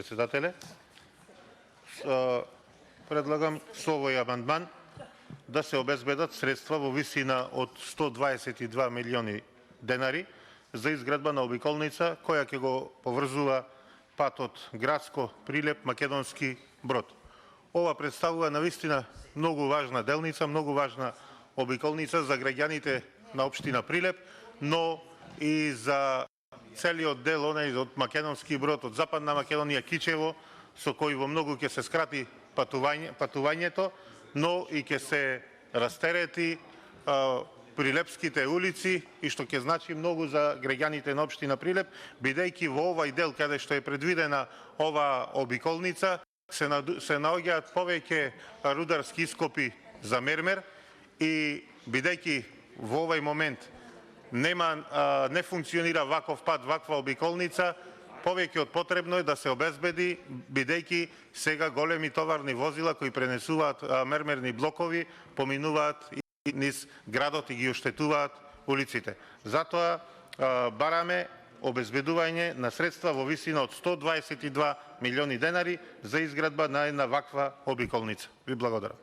председателе. Предлагам со овој амандман да се обезбедат средства во висина од 122 милиони денари за изградба на обиколница која ќе го поврзува патот Градско, Прилеп, Македонски Брод. Ова представува навистина многу важна делница, многу важна обиколница за граѓаните на општина Прилеп, но и за целиот дел онај од Македонски Брод, од Западна Македонија, Кичево, со кој во многу ќе се скрати патувањето, но и ќе се растерети прилепските улици и што ќе значи многу за граѓаните на општина Прилеп, бидејќи во овај дел каде што е предвидена ова обиколница се наоѓаат повеќе рударски ископи за мермер и бидејќи во овај момент не функционира ваков пат, ваква обиколница, повеќе од потребно е да се обезбеди, бидејќи сега големи товарни возила кои пренесуваат мермерни блокови поминуваат и низ градот и ги оштетуваат улиците. Затоа бараме обезбедување на средства во висина од 122 милиони денари за изградба на една ваква обиколница. Ви благодарам.